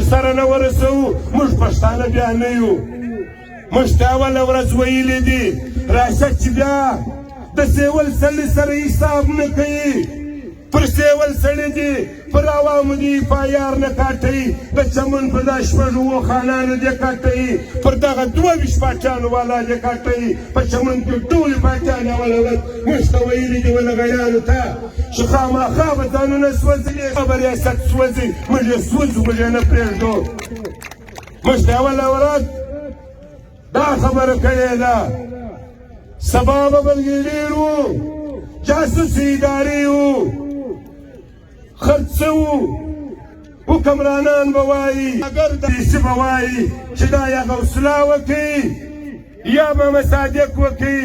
سره نه ورسوو موږ پښتانه بیا نه یو. موږ ته اوله ورځ ویلي دي راشه چې بیا د سیول سړي سره حساب نه کوي. پر سیول سړي دي پر عوامو دي پایار نه کاټوي. د چمن په دا شپږ اووه خانانو دې کاټوي. پر دغه 22 پاچانو والا دې کاټوي. په چمن کې ټولې پاچانې اوله ورځ موږ ته ویلي دي ولغیانو ته چې خامخا به ځانونه سوځي به ریاست سوځي. موږ یې سوځو موږ یې نه پرېږدو. موږ ته اوله ورځ دا خبره کړې ده سبا به بلګېډیر وو جاسوسي ادارې وو خرڅ وو حکمرانان به وایي اگر داسې به وایي چې دا یا غوثله وکړي یا به مصادق وکړي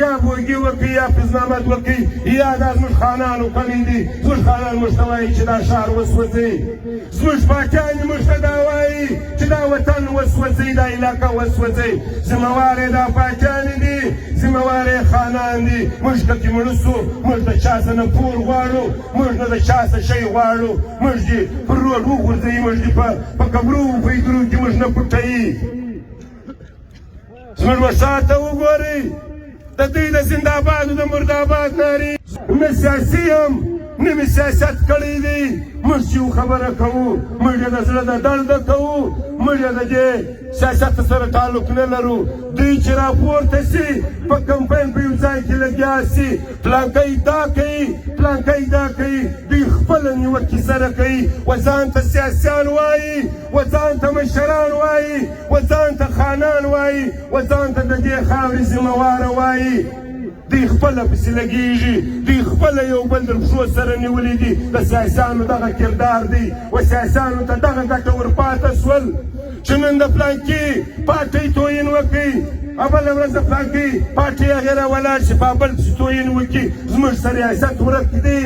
یا بوګي وکړي یا فیض وکړي یا دا زموږ خانانو کړي دي. زموږ خانان موږ ته وایي چې دا ښار وسوځي. زموږ پاچان موږ ته دا وایي چې دا وطن وسوځي دا علاقه وسوځي. ذمهوار یې دا پاچان دي ذمهوار یې خانان دي. موږ پکې مړه سو موږ د چا څه نه پور غواړو موږ نه د چا څه شی غواړو. موږ دې پر روډ وغورځوي موږ دې په قبرو پیدرو کې موږ نه پټوي. زموږ ورشاته وګورئ د دوی د زنده‌باد د مرده‌باد نارې. نه سیاسي یم نه مې سیاست کړی دی. موږ چې خبره کوو موږ یې د زړه د درده کوو. موږ یې د دې سیاست سره تعلق نه لرو. دوی چې راپورته سي په کمپاین په یو ځای کې لګیا سي پلانکی دا کوي پلانکی دا کوي. دوی خپله نیوکې سره کوي و ځان ته سیاسیان وایي و ځان ته مشران وایي و ځان ته خانان وایي و ځان ته د دې خاورې ذمهواره وایي. دوی خپله پسې لګېږي. دوی خپله یو بل د پښو سره نیولي دي. د سیاسیانو دغه کردار دی و سیاسیانو ته دغه ګټه ورپاته سول چې نن د پلانکي پارټۍ توهین وکړي بله ورځ د پلانکي پارټۍ هغې راولاړ شي په بل پسې توهین وکړي. زموږ څه ریاست ورک دی.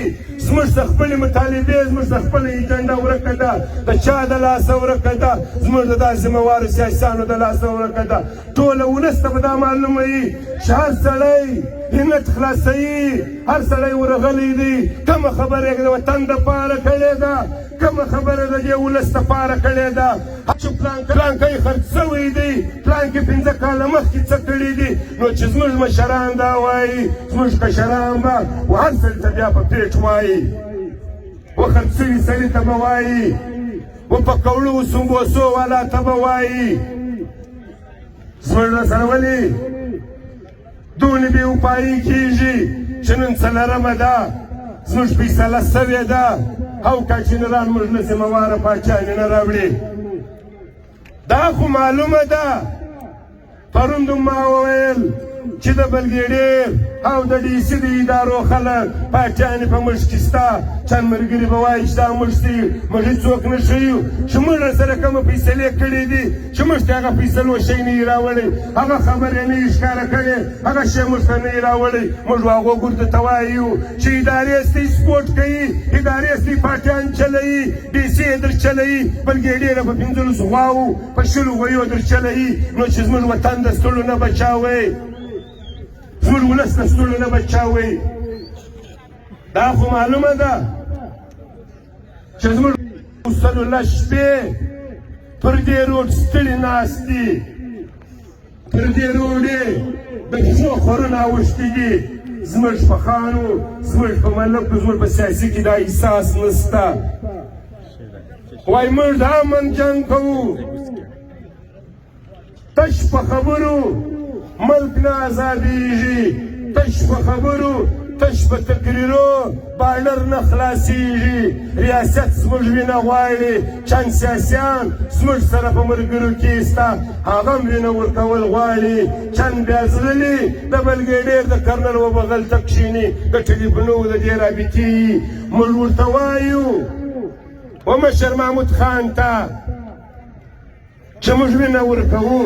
زموږ څه خپلې مطالبې زموږ څه خپله ایجنډه ورکه ده د چا د لاسه ورکه ده. زموږ د دا ذمهوارو سیاسیانو د لاسه ورکه ده. ټوله ولس ته به دا معلومه وي چې هر سړی همت خلاصوي هر سړی ورغلی دی. کومه خبره یې د وطن دپاره کړې ده کومه خبره د دې ولس دپاره کړې ده چې پلانکی خرڅ سوی دی پلانکي 5 کاله مخکې څه کړي دي. نو چې زموږ مشران دا وایي زموږ کشران به و هر سړي ته بیا په پیټ وایي و خرڅ سوي سړي ته به وایي و په کوړو سمبوسو والا ته به وایي. زموږ سره ولې دونې بې وفایي کېږي چې نن څلرمه ده زموږ فیصله سوې ده او کاچینران موږ نه ذمهواره پاچانې نه راوړي. دا خو معلومه ده. پرون ما وویل چې د بلګېډیر او د ډي سي د ادارو خلک پاچانې په موږ کې شته. چند ملګري به وایي چې دا موږ دي موږ هېڅوک نه ښیو چې موږ سره کومه فیصلې کړې دي چې موږ ته هغه فیصلو شی نه یې راوړی هغه خبرې نه یې ښکاره کړې هغه شی موږ ته نه یې راوړی. موږ هغو ګردو ته وایو چې ادارې ستۍ سپورټ کوي ادارې ستۍ پاټیان چلوي ډي سي یې در چلوي بلګېډیره په 15 غواوو په 20 غویو در چلوي. نو چې زموږ وطن د ستړو نه بچاوئ زموږ ولس د ستړو نه بچاوئ. دا خو معلومه ده چې زموږ سلو لس شپې پر دې روډ ستړي ناست دي پر دې روډ یې د پښو خورونه اوښتي دي. زموږ په خانو زموږ په ملکو زموږ په سیاسي کې دا احساس نشته. وایي موږ د امن جنګ کوو تش په خبرو ملک نه ازادېږي. تش په خبرو تش په تقریرو بانر نه خلاصېږي. ریاست زموږ وینه غواړي. چند سیاسیان زموږ سره په ملګرو کې سته هغه هم وینه ورکول غواړي. چند بیا زړلي د بلګېډیر د کرنل و بغل ته کښېني د ټلیفونو د دې رابطې موږ ورته وایو و مشر محمود خان ته چې موږ وینه ورکوو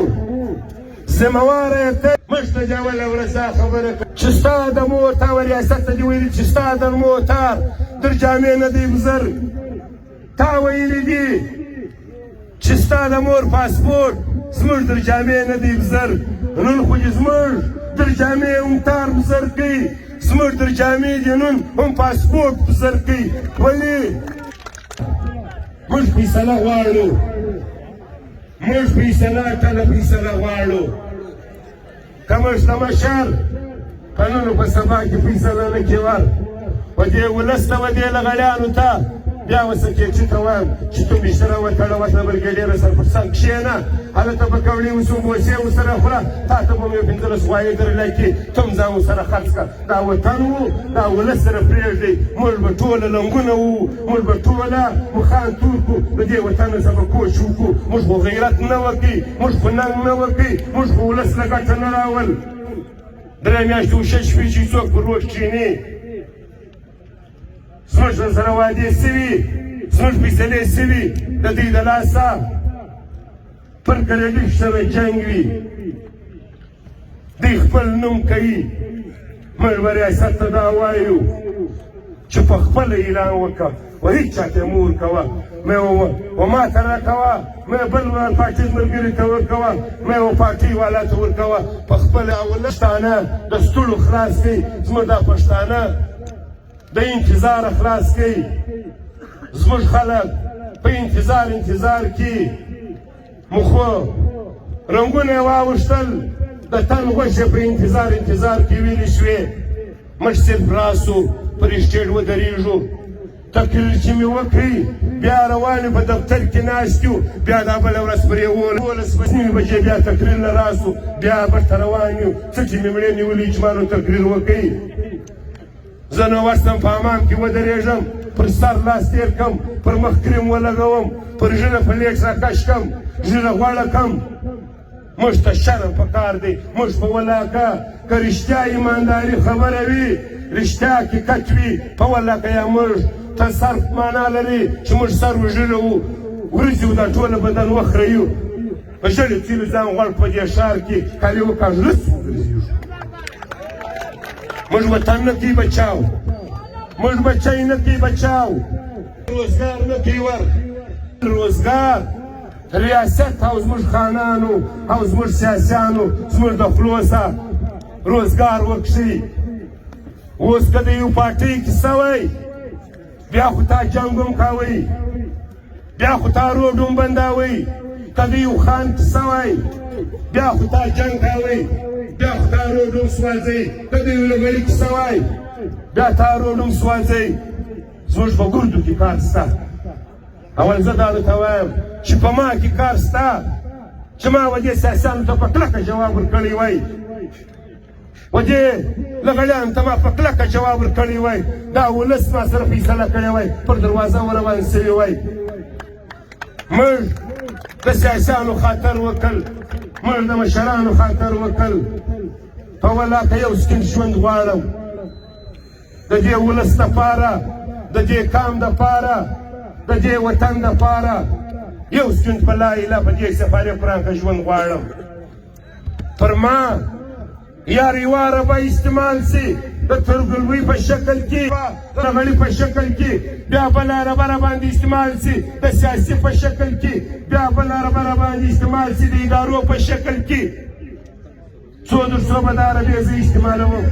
ذمهواره یې ته موږ ته دې اوله ورځ دا خبره چې ستا د موټر و ریاست ته دې ویلي چې ستا د موټر در جامې نه دی بزر تا ویلي دي چې ستا د مور پاسپورټ زموږ در جامې نه دی بزر. نن خو دې زموږ در جامې هم تار بزر کوي زموږ در جامې دې نن هم پاسپورټ بزر کوي. ولې موږ فیصله غواړو موږ فیصله ټله فیصله غواړو که موږ ته مشر قانون په سبا کې فیصله نه کېوه و دې ولس ته و دې لغړیانو ته بیا وسکې چې ته وایم چې تو بیشتره وتړه وته برګېډیره سر پر څنګ کښېنه هلته به کوړې وسو بوسې ورسره خوره تا ته به مې 15 غوایې درلی کړي ته هم ځان ورسره خرڅ کړه دا وطن و دا ولس سره پرېږدئ موږ به ټوله لنګونه وو موږ به ټوله مخان تور کړو د دې وطن څخه به کوچ وکړو موږ خو غیرت نه وکړي موږ خو ننګ نه وکړي موږ خو ولس له ګټه نه راول 3 میاشتې و 6 شپې چې څوک پر روډ کښېني زموږ سره وعدې سوي زموږ فیصلې سوي د دوی د لاسه پر کریډټ سره جنګ وي دوی خپل نوم کوي موږ به ریاست ته دا وایو چې په خپله اعلان وکړه و هېڅ چا ته مه ورکوه و ما ته راکوه مه بل پارټي ملګري ته ورکوه مه و پارټي والا ته ورکوه په خپله پښتانه د ستړو خلاص کوي زموږ دا پښتانه د انتظار خلاص کوي زموږ خلک په انتظار کې مخو رنګونه یې واوښتل د تن غوښې په انتظار کې ویلې شوې موږ صرف راسو پر اسټیج ودرېږو تقریر چې مې وکړي بیا روان په دفتر کې ناست یو بیا دا بله ورځ پر 11 بجې بیا تقریر نه راسو بیا بېرته روان یو څه چې مې مړې نیولي چې ما نو تقریر وکړي زه نو وستم په حمام کې ودرېږم پر سر لاس تېر کړم پر مخ کریم ولګوم پر ژنه فلیکس راکش کړم ژنه غوړه کړم موږ ته شرم پکار دی موږ په ولاکه که رښتیا ایمانداري خبره وي رښتیا حقیقت وي په ولاکه یا موږ ته صرف معنا لري چې موږ سر وژلو وو ورځې و دا ټوله بدن وخریو په ژړې تیلو ځان غوړ په دې ښار کې کالي وکاږلس وګرځېږو موږ وطن نه کوي بچاو موږ بچی نه کوي بچاو روزګار نه کوي ور روزګار ریاست او زموږ خانانو او زموږ سیاسیانو زموږ د خولو څخه روزګار وکړي اوس که د یو پارټۍ کې سوی بیا خو تا جنګ هم کوئ بیا خو تا روډ هم بندوئ که د یو خان کې سوی بیا خو تا جنګ کوئ بیا خو تا روډ هم سوځئ که د یو لوګري کې سوی بیا تا روډ هم سوځئ زموږ په ګردو کې کار شته اول زه دا درته وایم چې په ما کې کار شته چې ما و دې سیاسیانو ته په کلکه جواب ورکړی وای و دې لغړیانو ته ما په کلکه جواب ورکړی وای دا ولس ما سره فیصله کړې وای پر دروازه وروان سوي وای موږ د سیاسیانو خاطر وکړ موږ د مشرانو خاطر وکړ په ولاکه یو سپین ژوند غواړم د دې ولس دپاره د دې قام دپاره د دې وطن دپاره یو سپین په لا اله په دې سفارې قرآن کې ژوند غواړم پر ما یار یواره به استعمال سي د ترګلوي په شکل کې د غړي په شکل کې بیا به لاره بره باندې استعمال سي د سیاسي په شکل کې بیا به لاره بره باندې استعمال سي د ادارو په شکل کې څو در څو به د عربي زه استعمالوم